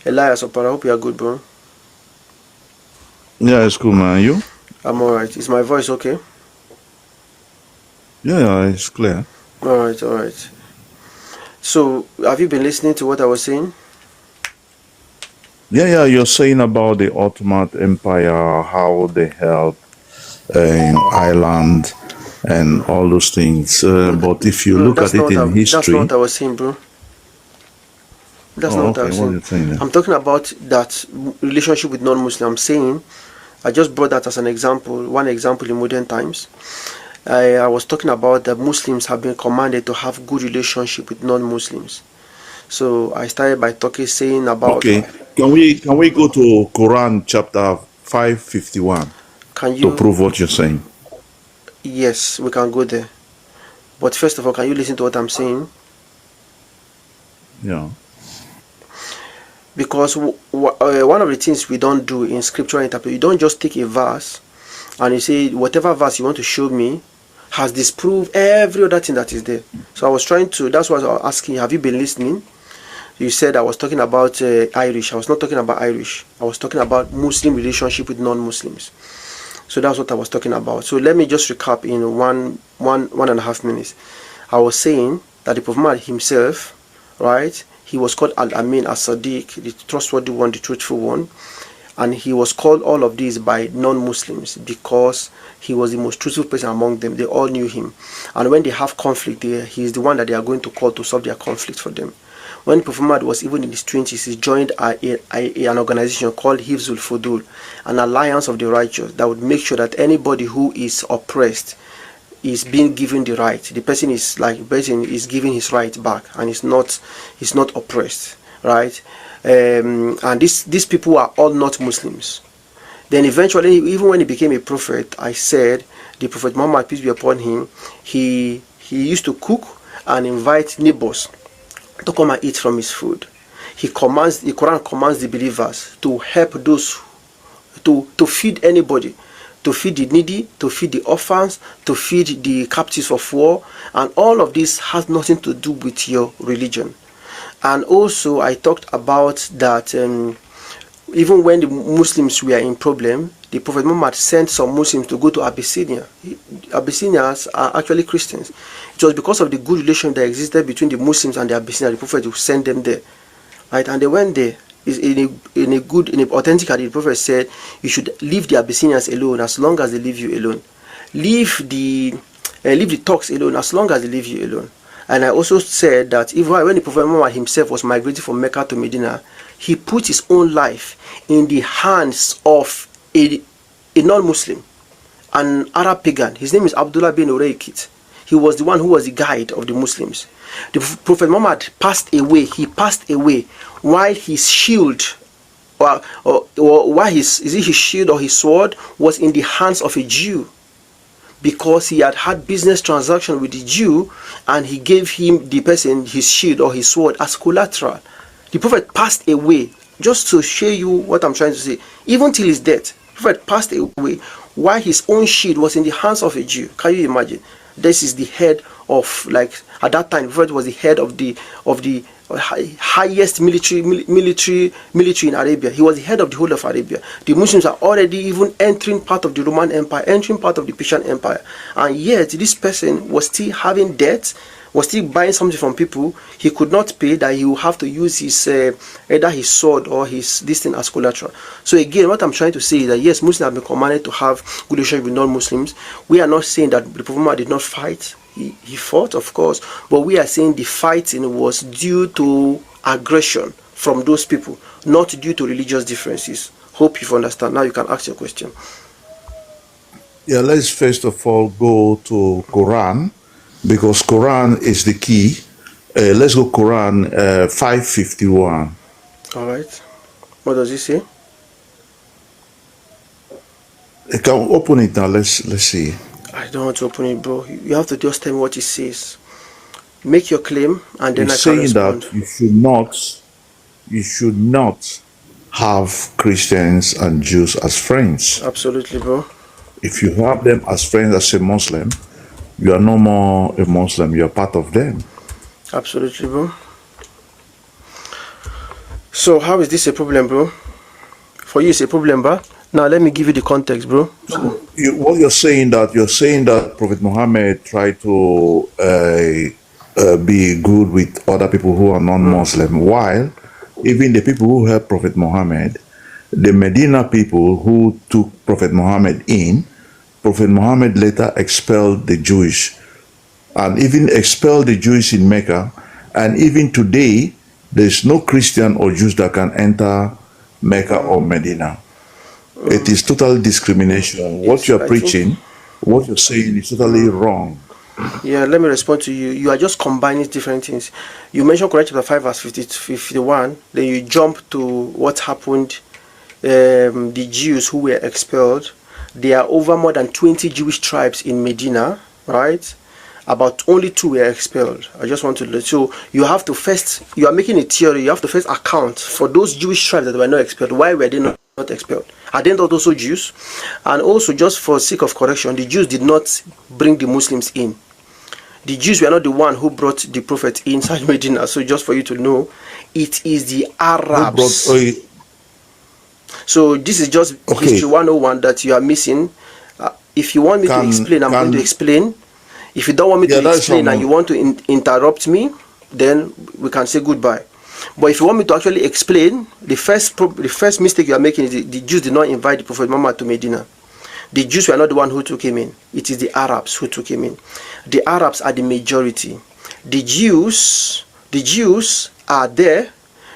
Elias Opara, I hope you are good, bro. Yeah, it's cool, man. You? I'm alright. Is my voice okay? Yeah, it's clear. Alright, alright. So, have you been listening to what I was saying? Yeah, you're saying about the Ottoman Empire, how they held Ireland and all those things. But if you No, look at it in that's not what history, I was saying, bro. That's not oh, what I okay, was what are saying. you saying then? I'm talking about that relationship with non-Muslim. I'm saying I just brought that as an example, one example in modern times. I was talking about that Muslims have been commanded to have good relationship with non-Muslims. So I started by saying about Okay, can we go to Quran chapter 551 can to you prove what you're saying? yes, we can go there. But first of all, can you listen to what I'm saying? Yeah. Because one of the things we don't do in scriptural interpretation, you don't just take a verse and you say whatever verse you want to show me has disproved every other thing that is there. So I was trying to, that's why I was asking, have you been listening? You said I was talking about Irish. I was not talking about Irish. I was talking about Muslim relationship with non-Muslims. So that's what I was talking about. So let me just recap in one and a half minutes. I was saying that the Prophet Muhammad himself, right? He was called Al Amin as Sadiq, the trustworthy one, the truthful one, and he was called all of these by non-Muslims because he was the most truthful person among them. They all knew him, and when they have conflict, he is the one that they are going to call to solve their conflict for them. When Prophet Muhammad was even in his 20s, he joined an organization called Hifzul Fudul, an alliance of the righteous that would make sure that anybody who is oppressed is being given the right. The person is like the person is giving his right back and is not oppressed, right? And these people are all not Muslims. Then eventually, even when he became a prophet, I said the Prophet Muhammad, peace be upon him, he used to cook and invite neighbors to come and eat from his food. The Quran commands the believers to help those to feed anybody, to feed the needy, to feed the orphans, to feed the captives of war, and all of this has nothing to do with your religion. And also, I talked about that even when the Muslims were in problem, the Prophet Muhammad sent some Muslims to go to Abyssinia. Abyssinians are actually Christians. It was because of the good relation that existed between the Muslims and the Abyssinians, the Prophet would send them there, right? And they went there. In an authentic hadith, the Prophet said, you should leave the Abyssinians alone as long as they leave you alone. Leave the Turks alone as long as they leave you alone. And I also said that even when the Prophet Muhammad himself was migrating from Mecca to Medina, he put his own life in the hands of a non-Muslim, an Arab pagan. His name is Abdullah bin Uraykit. He was the one who was the guide of the Muslims. The Prophet Muhammad passed away. He passed away while his shield, or while his shield or his sword was in the hands of a Jew, because he had had business transaction with the Jew, and he gave him the person his shield or his sword as collateral. The Prophet passed away, just to show you what I'm trying to say. Even till his death, the Prophet passed away while his own shield was in the hands of a Jew. Can you imagine? This is the head of, like, at that time, the Prophet was the head of the highest military in Arabia. He was the head of the whole of Arabia. The Muslims are already even entering part of the Roman Empire, entering part of the Persian Empire, and yet this person was still having debts, was still buying something from people he could not pay, that he will have to use his either his sword or his this thing as collateral. So again, what I'm trying to say is that yes, Muslims have been commanded to have good relationship with non-Muslims. We are not saying that the Prophet Muhammad did not fight. He fought, of course, but we are saying the fighting was due to aggression from those people, not due to religious differences. Hope you understand. Now you can ask your question. Yeah, let's first of all go to Quran because Quran is the key. Let's go Quran 551. All right. What does he say? You can open it now. Let's see. I don't want to open it, bro. You have to just tell me what it says. Make your claim, and then I It's can saying that respond. you should not have Christians and Jews as friends. Absolutely, bro. If you have them as friends as a Muslim, you are no more a Muslim. You are part of them. Absolutely, bro. So how is this a problem, bro? For you, it's a problem, bro. Now let me give you the context, bro. What you're saying that Prophet Muhammad tried to be good with other people who are non-Muslim, while even the people who helped Prophet Muhammad, the Medina people who took Prophet Muhammad in, Prophet Muhammad later expelled the Jewish, and even expelled the Jews in Mecca, and even today there's no Christian or Jews that can enter Mecca or Medina. It is total discrimination. What Yes, you're I think. preaching, what you're saying is totally wrong. Yeah, let me respond to you. You are just combining different things. You mentioned Quran chapter 5 verse 50 to 51. Then you jump to what happened. The Jews who were expelled. There are over more than 20 Jewish tribes in Medina, right? About only 2 were expelled. I just want to let so you have to first, you are making a theory, you have to first account for those Jewish tribes that were not expelled. Why were they not expelled? Are they not also Jews? And also, just for sake of correction, the Jews did not bring the Muslims in. The Jews were not the one who brought the prophet inside Medina. So just for you to know, it is the Who brought, Arabs. So this is just okay, history 101 that you are missing. If you want me to explain, I'm going to explain. If you don't want me yeah, to that is explain and you normal. want to interrupt me, then we can say goodbye. But if you want me to actually explain, the first mistake you are making is the Jews did not invite the Prophet Muhammad to Medina. The Jews were not the one who took him in. It is the Arabs who took him in. The Arabs are the majority. The Jews are there.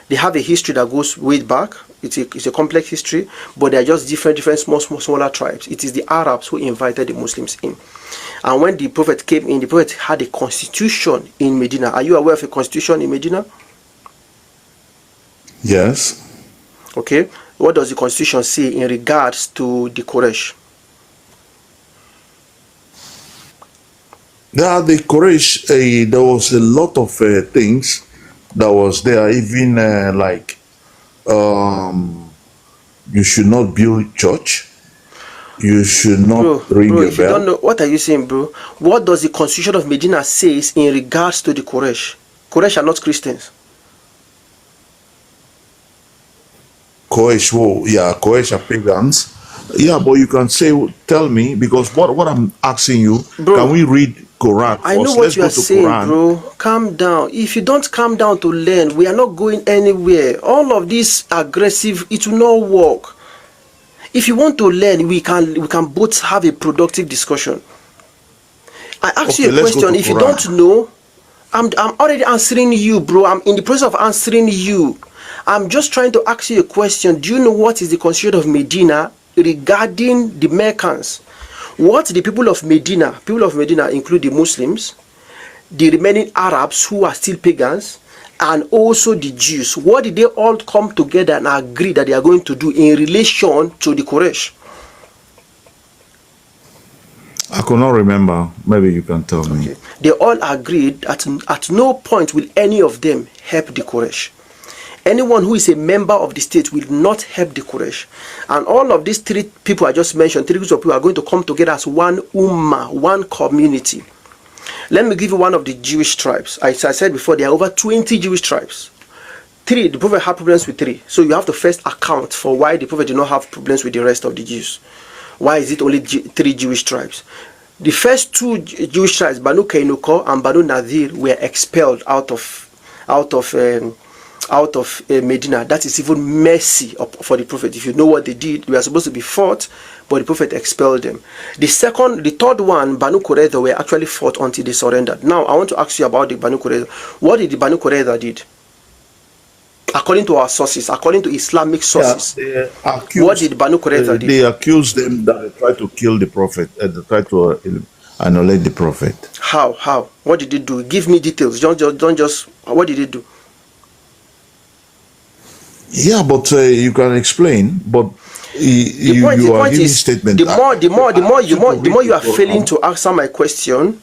They have a history that goes way back. It's a complex history, but they are just different smaller tribes. It is the Arabs who invited the Muslims in. And when the Prophet came in, the Prophet had a constitution in Medina. Are you aware of a constitution in Medina? Yes. Okay. What does the constitution say in regards to the Quraysh? Yeah, the Quraysh, there was a lot of things that was there, even like you should not build church, you should not ring Bro, a if you don't bell. know, what are you saying, bro? What does the constitution of Medina says in regards to the Quraysh? Quraysh are not Christians. Quraysh, oh, yeah, Quraysh are pagans. Yeah, but you can say, tell me, because what I'm asking you, can Bro, we read Quran I know first? what Let's you go are to saying, Quran. bro. Calm down. If you don't calm down to learn, we are not going anywhere. All of this aggressive, it will not work. If you want to learn, we can both have a productive discussion. I ask you Okay, a let's go to question. If you don't Quran. know, I'm already answering you, bro. I'm in the process of answering you. I'm just trying to ask you a question. Do you know what is the constitution of Medina regarding the Meccans? What the people of Medina include the Muslims, the remaining Arabs who are still pagans, and also the Jews. What did they all come together and agree that they are going to do in relation to the Quraysh? I could not remember. Maybe you can tell me. Okay. They all agreed that at no point will any of them help the Quraysh. Anyone who is a member of the state will not help the Quraysh. And all of these 3 people I just mentioned, 3 groups of people are going to come together as one ummah, one community. Let me give you one of the Jewish tribes. As I said before, there are over 20 Jewish tribes. 3, the Prophet had problems with 3. So you have to first account for why the Prophet did not have problems with the rest of the Jews. Why is it only 3 Jewish tribes? The first 2 Jewish tribes, Banu Kainuka and Banu Nadir, were expelled out of Medina. That is even mercy for the Prophet. If you know what they did, they were supposed to be fought, but the Prophet expelled them. The 3rd one, Banu Qurayza, were actually fought until they surrendered. Now, I want to ask you about the Banu Qurayza. What did the Banu Qurayza did? According to our sources, according to Islamic Yeah, sources, what did Banu Qurayza did? they accused them that they tried to kill the prophet, they tried to annihilate the prophet. How? What did they do? Give me details. Don't just. What did they do? Yeah, but you can explain. But The you are point giving is, statement. the more You you are to failing to answer my question,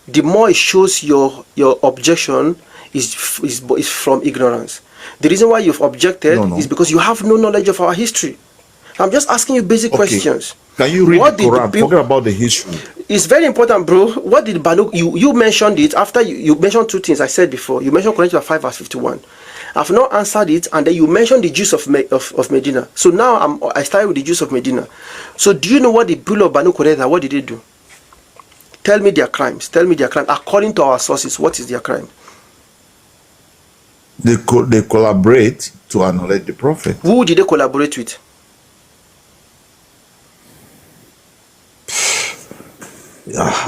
the more it shows your objection is from ignorance. The reason why you've objected no. is because you have no knowledge of our history. I'm just asking you basic Okay. questions. Can you read What the did the Quran? people? Forget about the history. It's very important, bro. What did Banu? You mentioned it after you mentioned 2 things I said before. You mentioned Quran chapter 5 verse 51, I've not answered it, and then you mentioned the Jews of Medina. So now I started with the Jews of Medina. So do you know what the people of Banu Qurayza, what did they do? Tell me their crimes. Tell me their crimes. According to our sources, what is their crime? They collaborate to annihilate the prophet. Who did they collaborate with?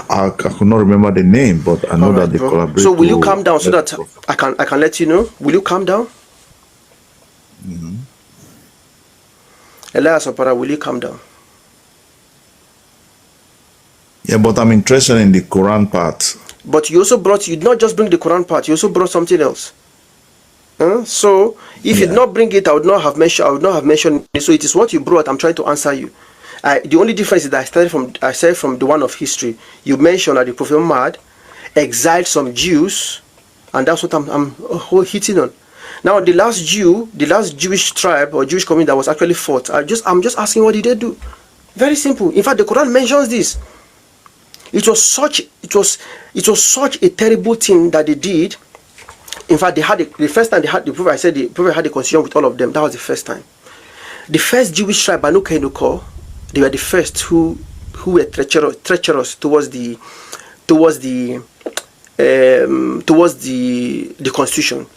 I could not remember the name, but I know that they collaborate. So will you calm down so that I can let you know? Will you calm down? Elias Opara, will you calm down? Yeah, but I'm interested in the Quran part. But you did not just bring the Quran part, you also brought something else. So if you did not bring it, I would not have mentioned it. So it is what you brought. I'm trying to answer you. The only difference is that I started from the one of history. You mentioned that the Prophet Muhammad exiled some Jews, and that's what I'm hitting on. Now the last Jewish tribe or Jewish community that was actually fought, I'm just asking, what did they do? Very simple. In fact, the Quran mentions this. It was such a terrible thing that they did. In fact, the first time they had the Prophet, I said the Prophet had a conversation with all of them. That was the first time. The first Jewish tribe, Banu Kainuka, they were the first who were treacherous towards the constitution.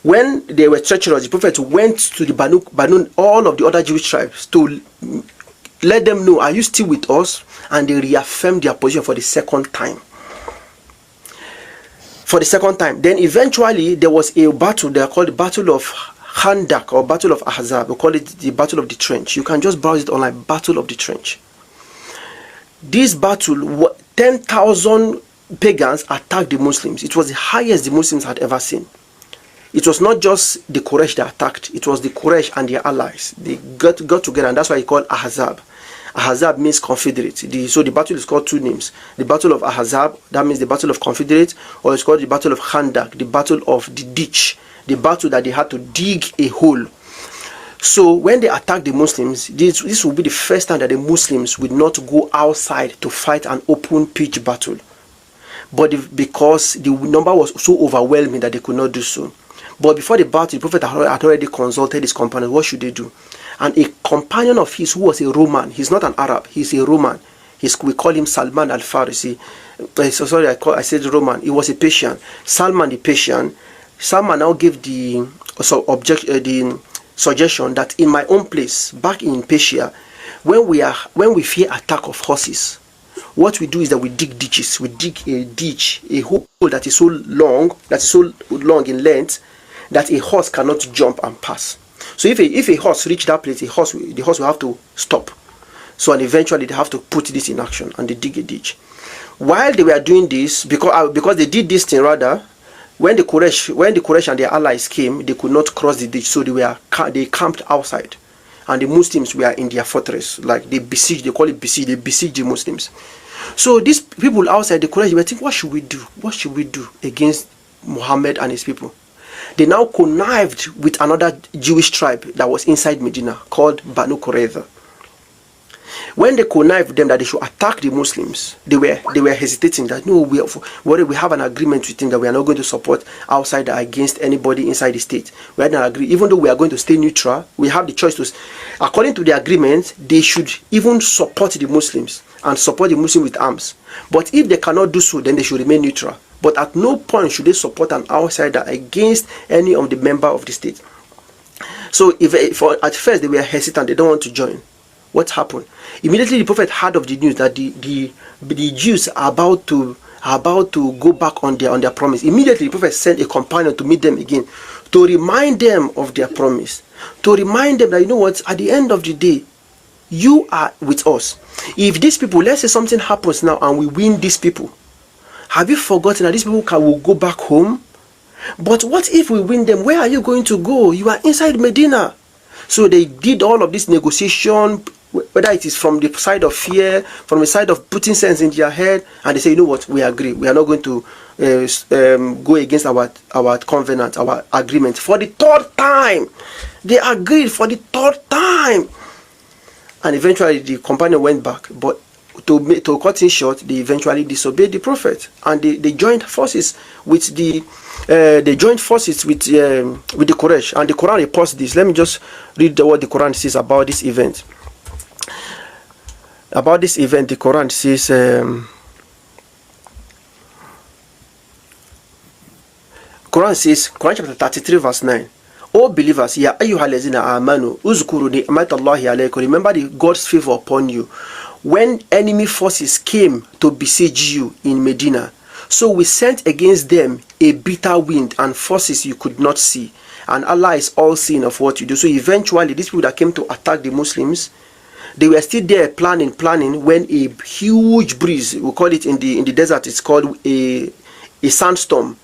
When they were treacherous, the Prophet went to the Banu, all of the other Jewish tribes, to let them know, are you still with us? And they reaffirmed their position for the second time. Then eventually there was a battle. They are called the Battle of Khandak or Battle of Ahzab. We call it the Battle of the Trench. You can just browse it online. Battle of the Trench. This battle, 10,000 pagans attacked the Muslims. It was the highest the Muslims had ever seen. It was not just the Quraysh that attacked. It was the Quraysh and their allies. They got together, and that's why it's called Ahzab. Ahzab means confederate. So the battle is called two names. The Battle of Ahzab, that means the Battle of Confederate, or it's called the Battle of Khandak, the Battle of the Ditch, the battle that they had to dig a hole. So when they attacked the Muslims, this will be the first time that the Muslims would not go outside to fight an open pitch battle. But because the number was so overwhelming that they could not do so. But before the battle, the Prophet had already consulted his companions. What should they do? And a companion of his who was a Roman, he's not an Arab, he's a Roman. We call him Salman al-Farisi. Sorry, I said Roman. He was a Persian. Salman the Persian. Salman now gave the suggestion that in my own place, back in Persia, when we fear attack of horses, what we do is that we dig ditches. We dig a ditch, a hole that is so long in length that a horse cannot jump and pass. So if a horse reach that place, the horse will have to stop. So and eventually they have to put this in action, and they dig a ditch. While they were doing this, because they did this thing rather, when the Quraysh and their allies came, they could not cross the ditch, so they camped outside, and the Muslims were in their fortress, like they call it besiege. They besieged the Muslims. So these people outside the Quraysh were thinking, what should we do? What should we do against Muhammad and his people? They now connived with another Jewish tribe that was inside Medina called Banu Qurayza. When they connived with them that they should attack the Muslims, they were hesitating that no, we have an agreement with them that we are not going to support outside against anybody inside the state. We had an agreement, even though we are going to stay neutral, we have the choice to, according to the agreement, they should even support the Muslims and support the Muslims with arms. But if they cannot do so, then they should remain neutral. But at no point should they support an outsider against any of the member of the state. So at first they were hesitant, they don't want to join. What happened? Immediately the Prophet heard of the news that the Jews are about to go back on their promise. Immediately the Prophet sent a companion to meet them again, to remind them of their promise, to remind them that, you know what, at the end of the day, you are with us. If these people, let's say something happens now and we win these people, have you forgotten that these people will go back home? But what if we win them? Where are you going to go? You are inside Medina. So they did all of this negotiation, whether it is from the side of fear, from the side of putting sense in their head, and they say, you know what, we agree. We are not going to go against our covenant, our agreement. For the third time, they agreed for the third time. And eventually the companion went back. But to cut in short, they eventually disobeyed the prophet, and they joined forces with the with the Quraysh. And the Quran reports this. Let me just read what the Quran says about this event. About this event, the Quran says, Quran chapter 33 verse 9. O believers, ya ayyuhalazina amanu, uzkuru ni'matallahi alaykum. Remember the God's favor upon you when enemy forces came to besiege you in Medina. So we sent against them a bitter wind and forces you could not see. And Allah is all seeing of what you do. So eventually, these people that came to attack the Muslims, they were still there planning when a huge breeze, we call it in the desert, it's called a sandstorm.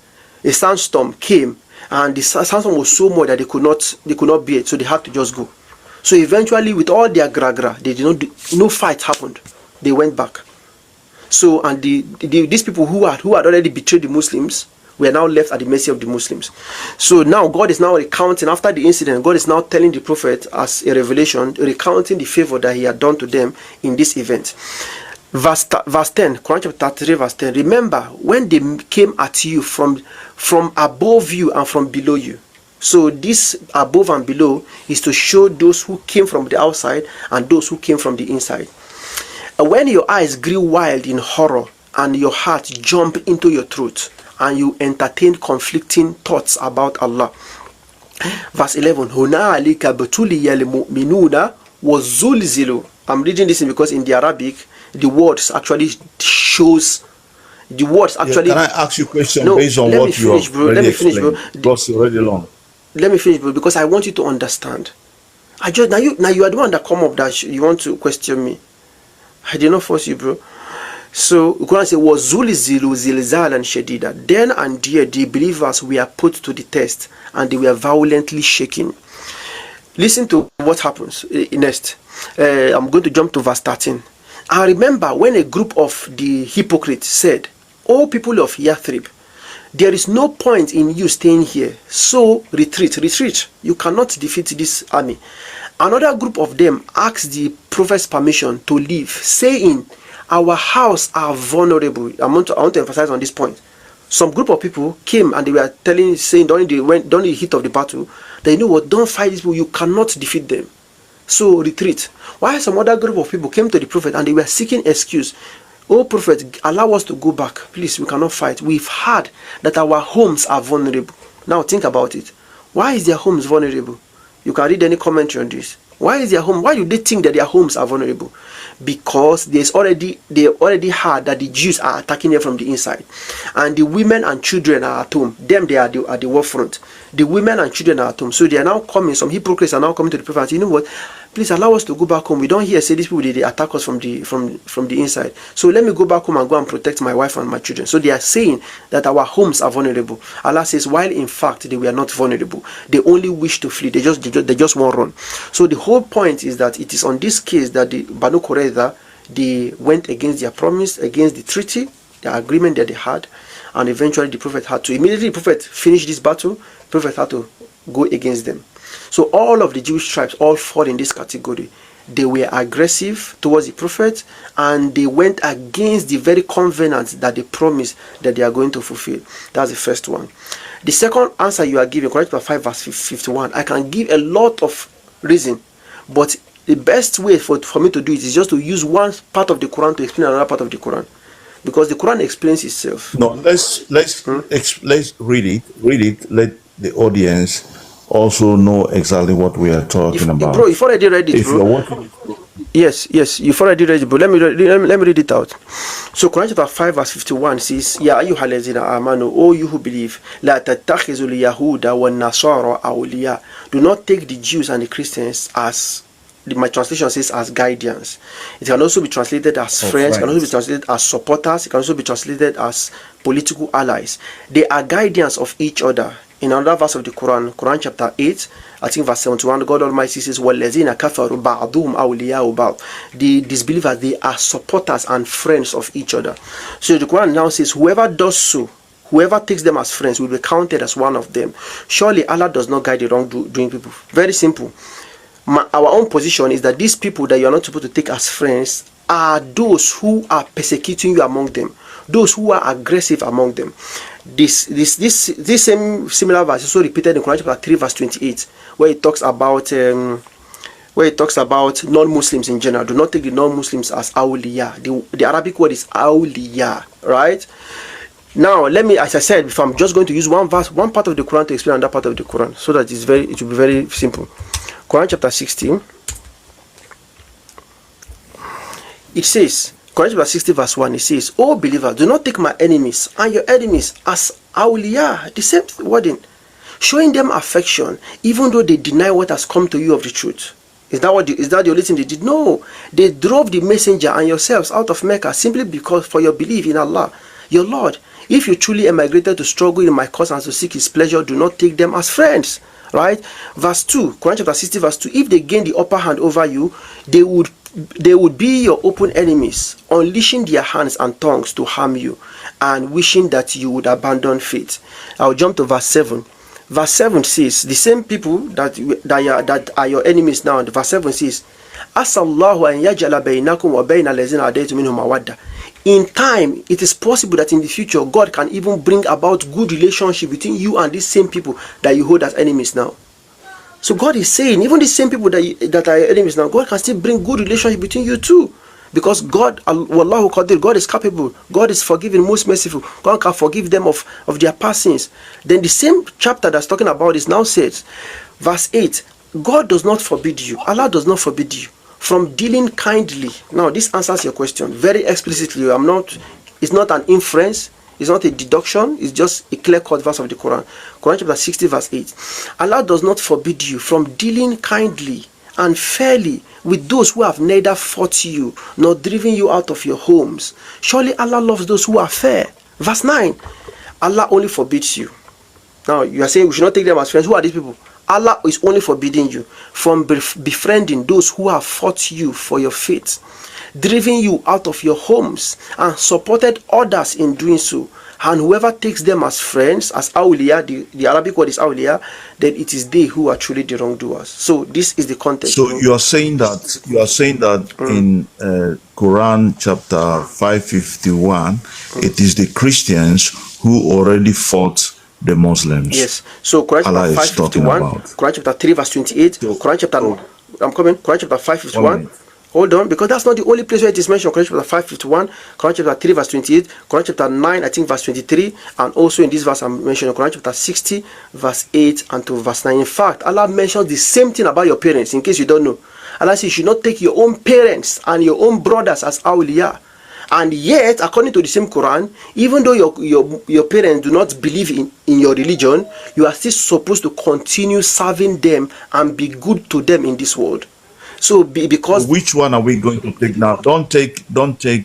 A sandstorm came, and the sandstorm was so much that they could not bear it, so they had to just go. So eventually, with all their gragra, they did not no fight happened. They went back. So, and these people who had already betrayed the Muslims were now left at the mercy of the Muslims. So now God is now recounting, after the incident, God is now telling the prophet as a revelation, recounting the favor that he had done to them in this event. Verse 10, Quran chapter 33 verse 10. Remember when they came at you from above you and from below you. So this above and below is to show those who came from the outside and those who came from the inside. And when your eyes grew wild in horror and your heart jumped into your throat and you entertained conflicting thoughts about Allah. Verse 11. Hunalika batuliyal mu'minuna wazulzilu. I'm reading this because in the Arabic, the words actually shows the words actually. Can I ask you a question based on what you have already explained? Because it's already long. Let me finish, bro, because I want you to understand. Now you are the one that come up that you want to question me. I did not force you, bro. So Quran says, "Was zulzilu zilzalan shadida." Then and there, the believers were put to the test, and they were violently shaken. Listen to what happens next. I'm going to jump to verse 13. I remember when a group of the hypocrites said, "O people of Yathrib, there is no point in you staying here. So retreat. You cannot defeat this army." Another group of them asked the prophet's permission to leave, saying, "Our house are vulnerable." I want to emphasize on this point. Some group of people came and they were saying during the heat of the battle, that, you know what, don't fight these people, you cannot defeat them. So retreat. While some other group of people came to the prophet and they were seeking excuse. "Oh prophet, allow us to go back. Please, we cannot fight. We've heard that our homes are vulnerable." Now think about it. Why is their homes vulnerable? You can read any commentary on this. Why is their home? Why do they think that their homes are vulnerable? Because they already heard that the Jews are attacking them from the inside, and the women and children are at home. Them, they are at the war front. The women and children are at home. So they are now coming. Some hypocrites are now coming to the prophet and say, "You know what? Please allow us to go back home. We don't hear say these people they attack us from the inside. So let me go back home and go and protect my wife and my children." So they are saying that our homes are vulnerable. Allah says, while in fact they were not vulnerable. They only wish to flee. They just won't run. So the whole point is that it is on this case that the Banu Qurayza, they went against their promise, against the treaty, the agreement that they had, and eventually the prophet had to immediately the prophet finished this battle. The prophet had to go against them. So all of the Jewish tribes all fall in this category. They were aggressive towards the prophet, and they went against the very covenant that they promised that they are going to fulfill. That's the first one. The second answer you are giving, Quran chapter 5 verse 51, I can give a lot of reason, but the best way for me to do it is just to use one part of the Quran to explain another part of the Quran, because the Quran explains itself. No, let's read it. Let the audience also know exactly what we are talking about. Bro, you've already read it, if bro. you're watching, Yes, you've already read it, bro. Let me read it out. So Quran chapter 5 verse 51 says, "Ya ayyuhalazina amanu, O you who believe, la tattakhizul yahuda wan nasara awliya." Do not take the Jews and the Christians as, my translation says, as guardians. It can also be translated as friends. It can also be translated as supporters. It can also be translated as political allies. They are guardians of each other. In another verse of the Quran, Quran chapter 8, I think verse 71, God Almighty says, وَالَّذِينَ كَفَرُوا بَعْضُهُمْ أَوْلِيَاءُ بَعْضٍ. The disbelievers, they are supporters and friends of each other. So the Quran now says, whoever does so, whoever takes them as friends will be counted as one of them. Surely Allah does not guide the wrongdoing people. Very simple. Our own position is that these people that you are not supposed to take as friends are those who are persecuting you among them, those who are aggressive among them. This same similar verse is also repeated in Quran chapter 3 verse 28, where it talks about non-Muslims in general. Do not take the non-Muslims as awliya. The Arabic word is awliya, right? Now, let me, as I said, if I'm just going to use one verse, one part of the Quran to explain another part of the Quran, so that it will be very simple. Quran chapter 16. It says, Quran chapter 60 verse 1, it says, "O believer, do not take my enemies and your enemies as awliya," the same wording, "showing them affection, even though they deny what has come to you of the truth." Is that the only thing they did? No. They drove the messenger and yourselves out of Mecca simply because for your belief in Allah, your Lord. If you truly emigrated to struggle in my cause and to seek his pleasure, do not take them as friends. Right? Verse 2, Quran chapter 60 verse 2, "If they gain the upper hand over you, they would be your open enemies, unleashing their hands and tongues to harm you, and wishing that you would abandon faith." I'll jump to verse 7. Verse 7 says, the same people that are your enemies now, verse 7 says, "Asallahu an yaj'ala bainakum wa bayna allazina adaytum minhum mawadda." In time, it is possible that in the future, God can even bring about good relationship between you and these same people that you hold as enemies now. So God is saying, even the same people that are your enemies now, God can still bring good relationship between you too. Because God, Wallahu Qadir, God is capable, God is forgiving, most merciful. God can forgive them of their past sins. Then the same chapter that's talking about this now says, verse 8, "God does not forbid you, Allah does not forbid you from dealing kindly." Now this answers your question very explicitly. It's not an inference, it's not a deduction, it's just a clear-cut verse of the Quran. Quran chapter 60 verse 8. "Allah does not forbid you from dealing kindly and fairly with those who have neither fought you nor driven you out of your homes. Surely Allah loves those who are fair." Verse 9. Allah only forbids you. Now you are saying we should not take them as friends. Who are these people? Allah is only forbidding you from befriending those who have fought you for your faith, driven you out of your homes, and supported others in doing so. And whoever takes them as friends, as awliya, the Arabic word is awliya, then it is they who are truly the wrongdoers. So this is the context. So you are saying that in Quran chapter 551, it is the Christians who already fought the Muslims. Yes. So Quran chapter 551, Quran chapter 3 verse 28, Quran chapter Quran chapter 551. Hold on, because that's not the only place where it is mentioned. Quran chapter 551, Quran chapter 3 verse 28, Quran chapter 9, I think verse 23, and also in this verse I'm mentioning Quran chapter 60 verse 8 and to verse 9. In fact, Allah mentions the same thing about your parents, in case you don't know. Allah says you should not take your own parents and your own brothers as awliya. And yet, according to the same Quran, even though your parents do not believe in your religion, you are still supposed to continue serving them and be good to them in this world. So because which one are we going to take now? Don't take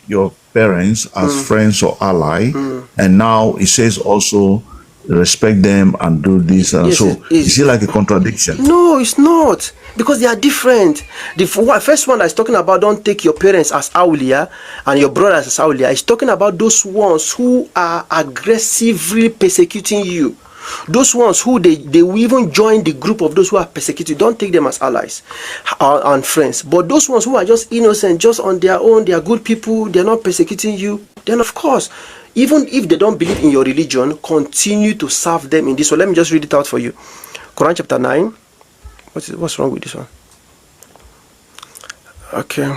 your parents as friends or ally. And now it says also respect them and do this. And yes, so is it like a contradiction? No, it's not, because they are different. The first one that's talking about don't take your parents as awliya and your brothers as awliya is talking about those ones who are aggressively persecuting you. Those ones who they will even join the group of those who are persecuted. Don't take them as allies and friends. But those ones who are just innocent, just on their own, they are good people, they are not persecuting you, then of course, even if they don't believe in your religion, continue to serve them in this. So let me just read it out for you. Quran chapter 9. What's wrong with this one? Okay.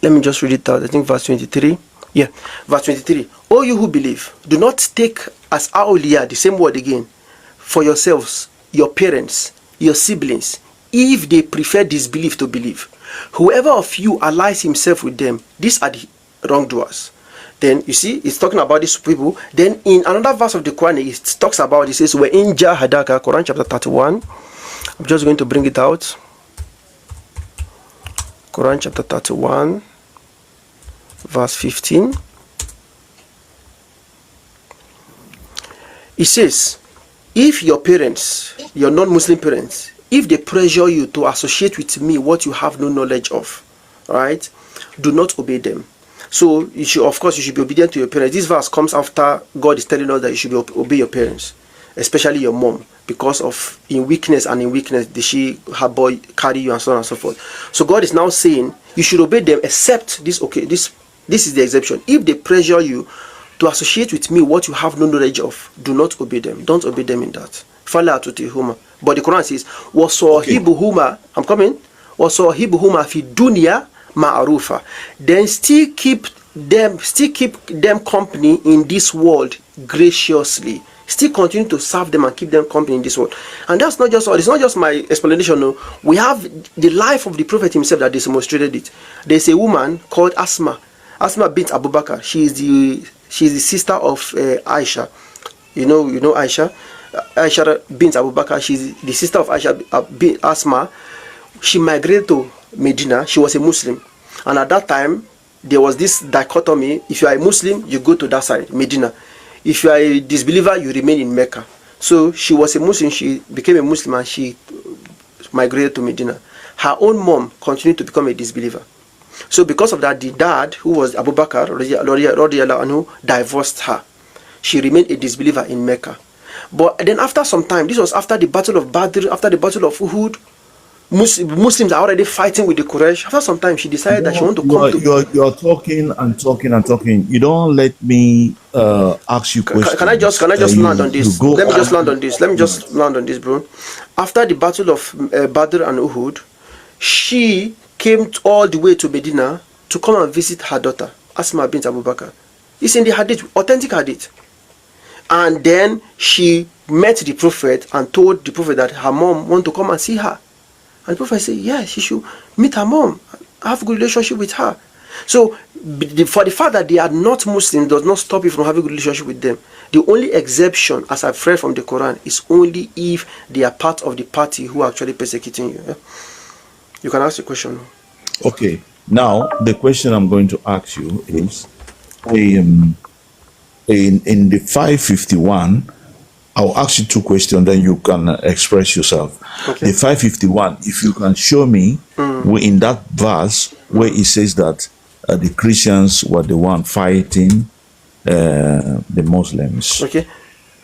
Let me just read it out. I think verse 23. Yeah, verse 23. "O you who believe, do not take as awliya," the same word again, "for yourselves, your parents, your siblings, if they prefer disbelief to believe. Whoever of you allies himself with them, these are the wrongdoers." Then you see, it's talking about these people. Then in another verse of the Quran, it talks about, it says, "Wherein jahadaka," Quran chapter 31. I'm just going to bring it out. Quran chapter 31, verse 15. It says, "If your parents, your non-Muslim parents, if they pressure you to associate with me what you have no knowledge of, right, do not obey them." So you should, of course, you should be obedient to your parents. This verse comes after God is telling us that you should obey your parents, especially your mom. because of in weakness did she her boy carry you, and so on and so forth. So God is now saying you should obey them, except this. Okay, this is the exception. If they pressure you to associate with me what you have no knowledge of, do not obey them. Don't obey them in that. But the Quran says, "Wasahibuhuma." I'm coming. "Wasahibuhuma fi dunya ma'rufa." Then still keep them company in this world graciously. Still continue to serve them and keep them company in this world. And that's not just all. It's not just my explanation. No, we have the life of the Prophet himself that demonstrated it. There's a woman called Asma bint Abu Bakr. She's the sister of Aisha. You know Aisha. Aisha bint Abu Bakr. She's the sister of Aisha bint Asma. She migrated to Medina. She was a Muslim, and at that time there was this dichotomy: if you are a Muslim, you go to that side, Medina. If you are a disbeliever, you remain in Mecca. So she was a Muslim. She became a Muslim and she migrated to Medina. Her own mom continued to become a disbeliever. So because of that, the dad, who was Abu Bakr, radiallahu anhu, divorced her. She remained a disbeliever in Mecca. But then after some time, this was after the Battle of Badr, after the Battle of Uhud, Muslims are already fighting with the Quraysh. After some time, she decided that she wanted to come to... You're talking and talking and talking. You don't let me ask you questions. Can I just land on this? Let me just land on this, bro. After the Battle of Badr and Uhud, she came all the way to Medina to come and visit her daughter, Asma bint Abu Bakr. It's in the hadith, authentic hadith. And then she met the Prophet and told the Prophet that her mom wanted to come and see her. And the Prophet said, yes, she should meet her mom, have a good relationship with her. So, for the fact that they are not Muslim does not stop you from having a good relationship with them. The only exception, as I've read from the Quran, is only if they are part of the party who are actually persecuting you. Yeah? You can ask the question. Okay. Now, the question I'm going to ask you is, in the 551, I'll ask you two questions, then you can express yourself. Okay. The 551, if you can show me in that verse where it says that the Christians were the one fighting the Muslims. Okay.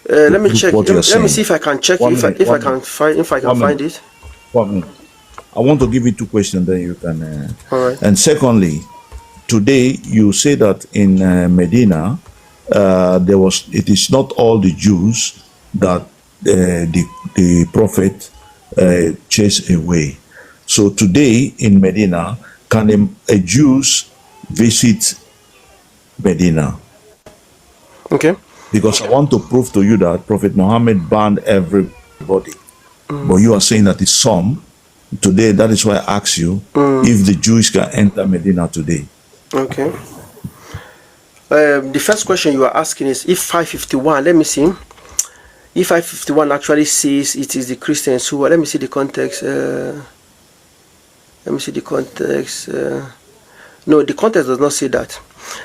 Let me check. Let me see if I can check if I can find it. 1 minute. I want to give you two questions, then you can. All right. And secondly, today you say that in Medina, it is not all the Jews that the Prophet chased away. So today in Medina, can a Jews visit Medina? Okay. Because I want to prove to you that Prophet Muhammad banned everybody. But you are saying that it's some. Today, that is why I ask you if the Jews can enter Medina today. Okay. The first question you are asking is if 551, let me see. If 551 actually says it is the Christians who are, let me see the context. No, the context does not say that.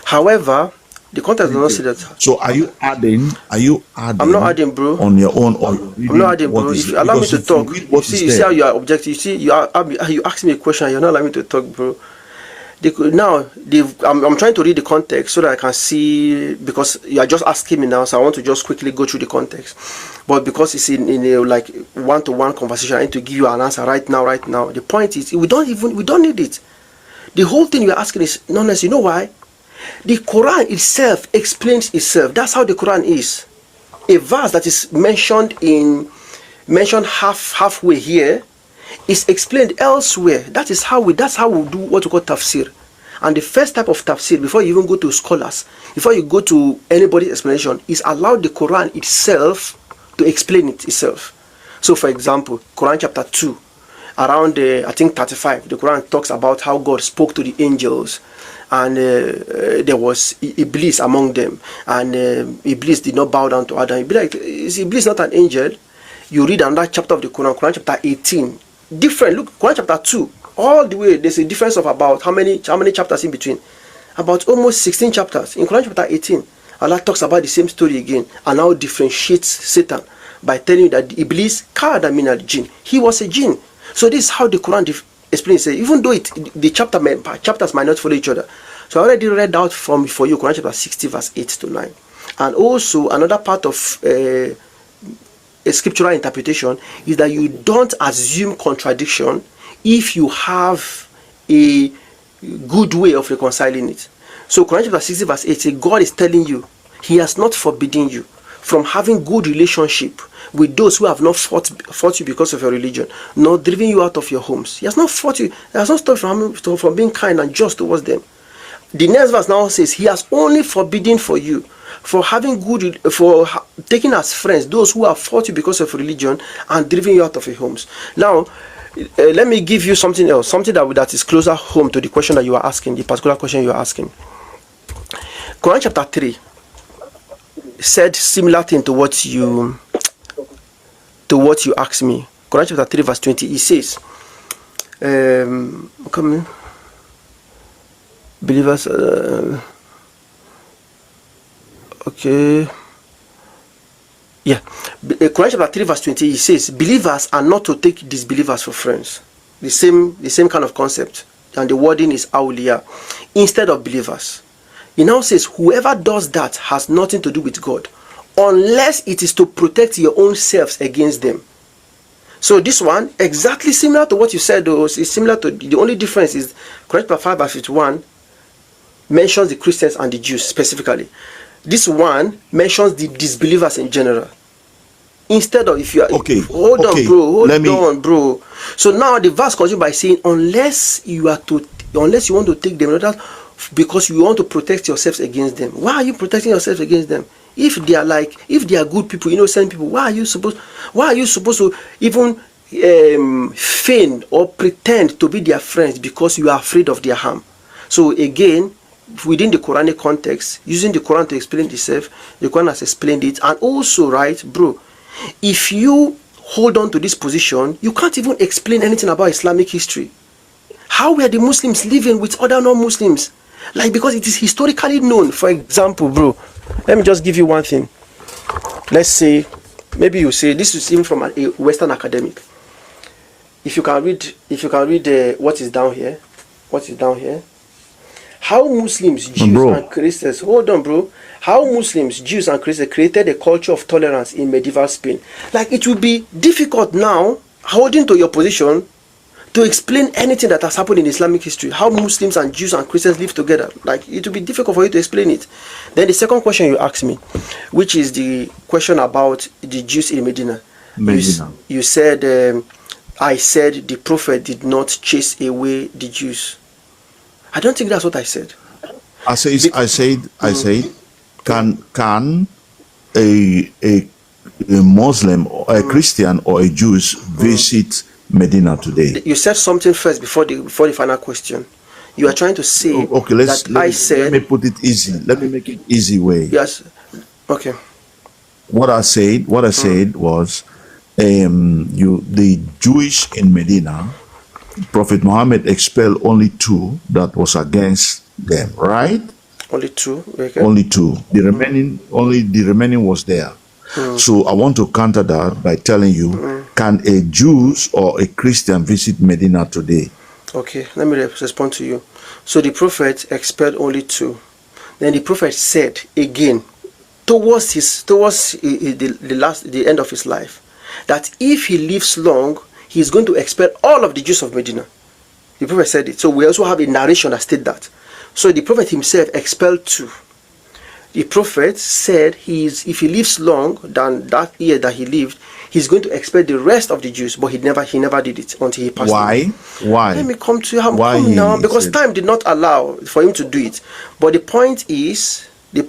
However, the context does not say that. So are you adding? I'm not adding, bro. On your own, or I'm not adding, bro. If you allow me to talk, you see how you are objective. You see, you ask me a question, you're not allowing me to talk, bro. I'm trying to read the context so that I can see, because you are just asking me now, so I want to just quickly go through the context. But because it's in a like one-to-one conversation, I need to give you an answer right now. The point is, we don't need it. The whole thing you're asking is nonsense. You know why? The Quran itself explains itself. That's how the Quran is. A verse that is mentioned halfway here is explained elsewhere. That's how we do what we call tafsir. And the first type of tafsir, before you even go to scholars, before you go to anybody's explanation, is allow the Quran itself to explain it itself. So for example, Quran chapter 2, around I think 35, the Quran talks about how God spoke to the angels, and there was Iblis among them, and Iblis did not bow down to Adam. You'd be like, is Iblis not an angel? You read another chapter of the Quran, Quran chapter 18, different. Look, Quran chapter 2, all the way, there's a difference of about how many chapters in between? About almost 16 chapters. In Quran chapter 18, Allah talks about the same story again, and now differentiates Satan by telling you that Iblis, kana min al-jinn, he was a jinn. So this is how the Quran explains it, even though the chapters might not follow each other. So I already read out for you Quran chapter 60 verse 8 to 9. And also another part of a scriptural interpretation is that you don't assume contradiction if you have a good way of reconciling it. So Quran chapter 60 verse 8, God is telling you he has not forbidden you from having good relationship with those who have not fought you because of your religion, nor driven you out of your homes. He has not fought you. He has not stopped from being kind and just towards them. The next verse now says he has only forbidden for you for taking as friends those who have fought you because of religion and driven you out of your homes. Now, let me give you something else, something that is closer home to the question that you are asking, the particular question you are asking. Quran chapter 3 said similar thing to what you asked me. Quran chapter 3 verse 20, it says, believers, okay, yeah, Quran chapter 3 verse 20, it says believers are not to take disbelievers for friends. The same kind of concept, and the wording is awliya instead of believers. It now says whoever does that has nothing to do with God, unless it is to protect your own selves against them. So this one, exactly similar to what you said, though, is similar to, the only difference is Quran chapter 5 verse 51 mentions the Christians and the Jews specifically. This one mentions the disbelievers in general. Instead of, if you are, hold on, bro. So now the verse continues by saying, unless you want to take them, because you want to protect yourselves against them. Why are you protecting yourselves against them? If they are good people, innocent people, why are you supposed to even feign or pretend to be their friends because you are afraid of their harm? So again, within the Quranic context, using the Quran to explain itself, the Quran has explained it. And also, right, bro, if you hold on to this position, you can't even explain anything about Islamic history. How were the Muslims living with other non-Muslims? Like, because it is historically known. For example, bro, let me just give you one thing. Let's say, maybe you say, this is even from a Western academic. If you can read what is down here, how Muslims, Jews, and Christians, hold on, bro. How Muslims, Jews, and Christians created a culture of tolerance in medieval Spain. Like, it will be difficult now, holding to your position, to explain anything that has happened in Islamic history, how Muslims and Jews and Christians live together. Like, it will be difficult for you to explain it. Then the second question you asked me, which is the question about the Jews in Medina. You said, I said the Prophet did not chase away the Jews. I don't think that's what I said. I said, can a Muslim or a Christian or a Jews visit Medina today? You said something first before the final question. You are trying to say let me put it easy. Let me make it easy way. Yes. Okay. What I said was, the Jewish in Medina, Prophet Muhammad expelled only 2 that was against them, right? Only 2. Okay. Only 2. The remaining was there. So I want to counter that by telling you, can a Jew or a Christian visit Medina today? Okay, let me respond to you. So the Prophet expelled only 2. Then the Prophet said again, towards the end of his life, that if he lives long, he is going to expel all of the Jews of Medina. The Prophet said it. So we also have a narration that states that. So the Prophet himself expelled 2. The Prophet said if he lives long than that year that he lived, he's going to expel the rest of the Jews, but he never did it until he passed away. Why? Let me come to you now, because time did not allow for him to do it. But the point is, the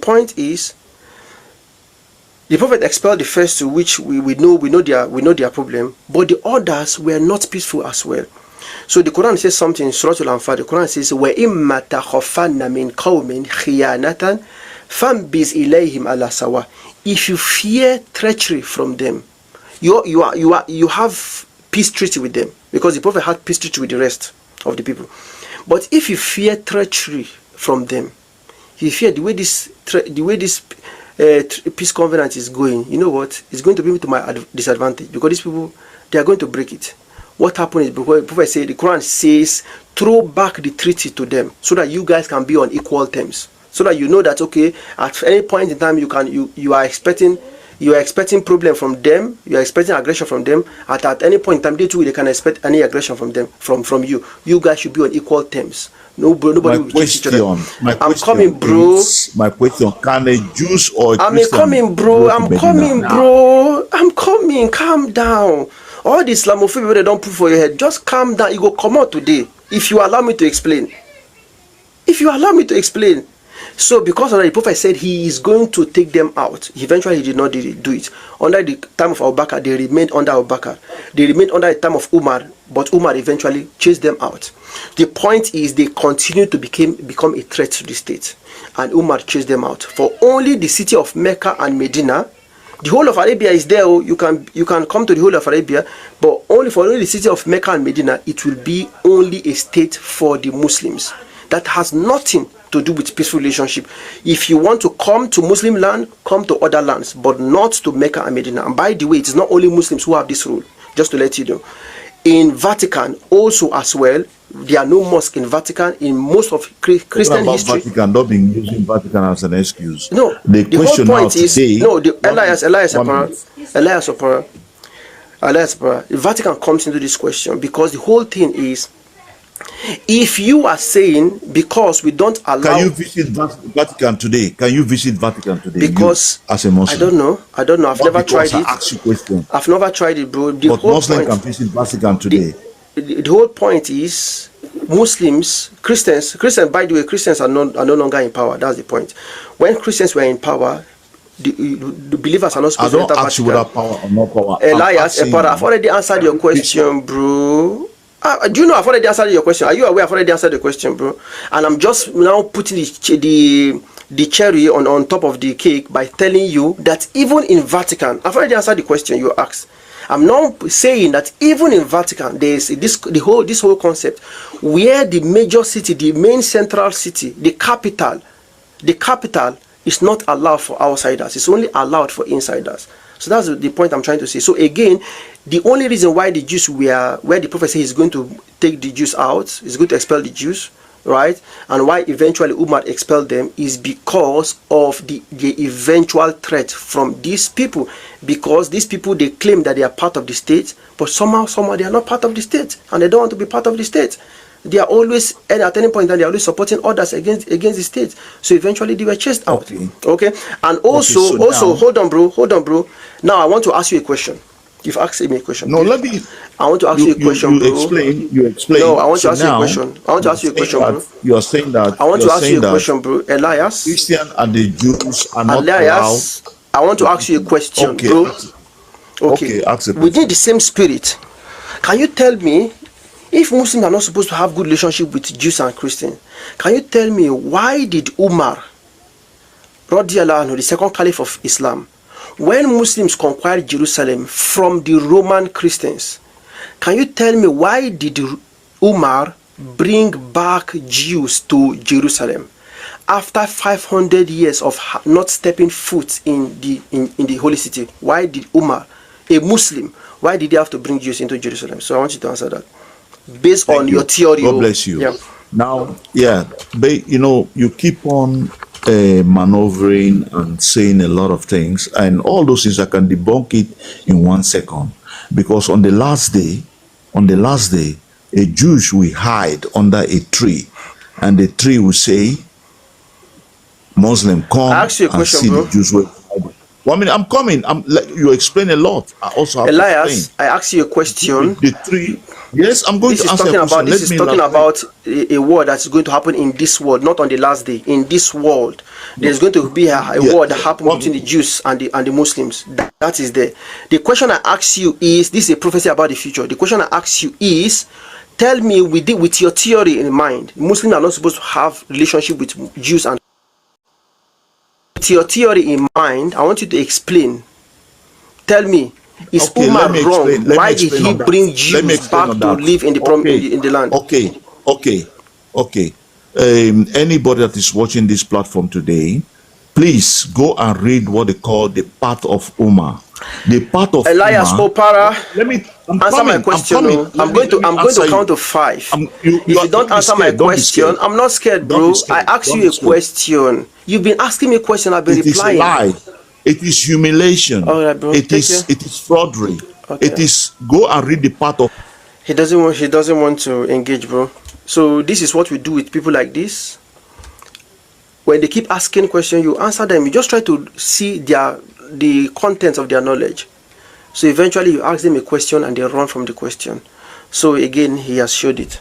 Prophet expelled the first 2, which we know their problem, but the others were not peaceful as well. So the Quran says something in Surah Al-Anfal. The Quran says, وَإِمَّا تَخَفَنَّ مِنْ قَوْمٍ خِيَانَةً فَانْبِذْ إِلَيْهِمْ عَلَى سَوَاءٍ. If you fear treachery from them, you have peace treaty with them, because the Prophet had peace treaty with the rest of the people. But if you fear treachery from them, you fear the way this peace covenant is going, you know what? It's going to be to my disadvantage, because these people, they are going to break it. What happened is, because the Prophet said, the Quran says, throw back the treaty to them, so that you guys can be on equal terms, so that you know that, okay, at any point in time you are expecting You are expecting problem from them. You are expecting aggression from them. At any point in time, they can expect any aggression from them, from you. You guys should be on equal terms. Nobody will kiss each other. I'm coming, bro. My question: can a Jews or a I'm coming, bro. I'm coming, bro. I'm coming. Calm down. All the Islamophobia they don't put for your head. Just calm down. You go come out today. If you allow me to explain. So because of that, the Prophet said he is going to take them out. Eventually, he did not do it. Under the time of Abu Bakr, they remained under Abu Bakr. They remained under the time of Umar, but Umar eventually chased them out. The point is they continued to become a threat to the state. And Umar chased them out. For only the city of Mecca and Medina, the whole of Arabia is there. You can come to the whole of Arabia, but only the city of Mecca and Medina, it will be only a state for the Muslims. That has nothing to do with peaceful relationship. If you want to come to Muslim land, come to other lands, but not to Mecca and Medina. And by the way, it is not only Muslims who have this rule, just to let you know. In Vatican also as well, there are no mosques in Vatican. In most of Christian history, Vatican, not being using Vatican as an excuse. No, the question whole point is today, no. Elias Opera. The Vatican comes into this question because the whole thing is, if you are saying because we don't allow, can you visit Vatican today? Because you, as a Muslim, I don't know. I've never tried it. I ask you question. I've never tried it, bro. But Muslims can visit Vatican today. The whole point is Muslims, Christians. By the way, Christians are no longer in power. That's the point. When Christians were in power, the believers are not supposed to enter Vatican. I don't ask you whether power or no power. Elias, I've already answered your question, bro. Do you know I've already answered your question? Are you aware I've already answered the question, bro? And I'm just now putting the cherry on top of the cake by telling you that even in Vatican, I've already answered the question you asked. I'm now saying that even in Vatican, there is this whole concept where the major city, the main central city, the capital is not allowed for outsiders. It's only allowed for insiders. So that's the point I'm trying to say. So again, the only reason why the Jews where the Prophet says he's going to take the Jews out, he's going to expel the Jews, right? And why eventually Umar expelled them is because of the eventual threat from these people. Because these people, they claim that they are part of the state, but somehow they are not part of the state, and they don't want to be part of the state. They are always, and at any point in time, they are always supporting others against the state. So eventually they were chased out. Okay. And also, hold on, bro. Now I want to ask you a question. You've asked me a question. No, let me. I want to ask you a question, bro. You explain. No, I want to ask you a question. I want to ask you a question, bro. You are saying that. I want to ask you a question, bro. Elias. Christian and the Jews are not Elias, allowed. I want to ask you a question, bro. Okay. Ask it. Within the same spirit, can you tell me, if Muslims are not supposed to have good relationship with Jews and Christians, can you tell me why did Umar, radiallahu anhu, the second caliph of Islam, when Muslims conquered Jerusalem from the Roman Christians, can you tell me why did Umar bring back Jews to Jerusalem after 500 years of not stepping foot in the holy city? Why did Umar, a Muslim, why did he have to bring Jews into Jerusalem? So I want you to answer that based on your theory. God bless you. Yeah. Now, you keep on maneuvering and saying a lot of things, and all those things I can debunk it in 1 second, because on the last day, a Jews will hide under a tree, and the tree will say, Muslim, come and see the Jews will hide. Well, I mean, I'm coming. You explain a lot. I also have Elias, I asked you a question. The tree. Yes, I'm going to answer your question. This is talking about a war that's going to happen in this world, not on the last day. In this world, there's going to be a war that happens between the Jews and the Muslims. That is there. The question I ask you is, this is a prophecy about the future. The question I ask you is, tell me with your theory in mind, Muslims are not supposed to have relationship with Jews and. With your theory in mind, I want you to explain. Tell me, is Umar wrong? Why did he bring Jews back to live in the land? Okay. Anybody that is watching this platform today, please go and read what they call the path of Umar. The path of Elias Umar. Opara. Let me answer my question. I'm going to count to 5. If you don't answer my question, I'm not scared, bro. I asked you a question. You've been asking me a question. I've been replying. It is humiliation. All right, bro. It Take is care. fraudery. Okay. It is go and read the part of He doesn't want to engage, bro. So this is what we do with people like this. When they keep asking questions, you answer them. You just try to see the contents of their knowledge. So eventually you ask them a question and they run from the question. So again, he has showed it.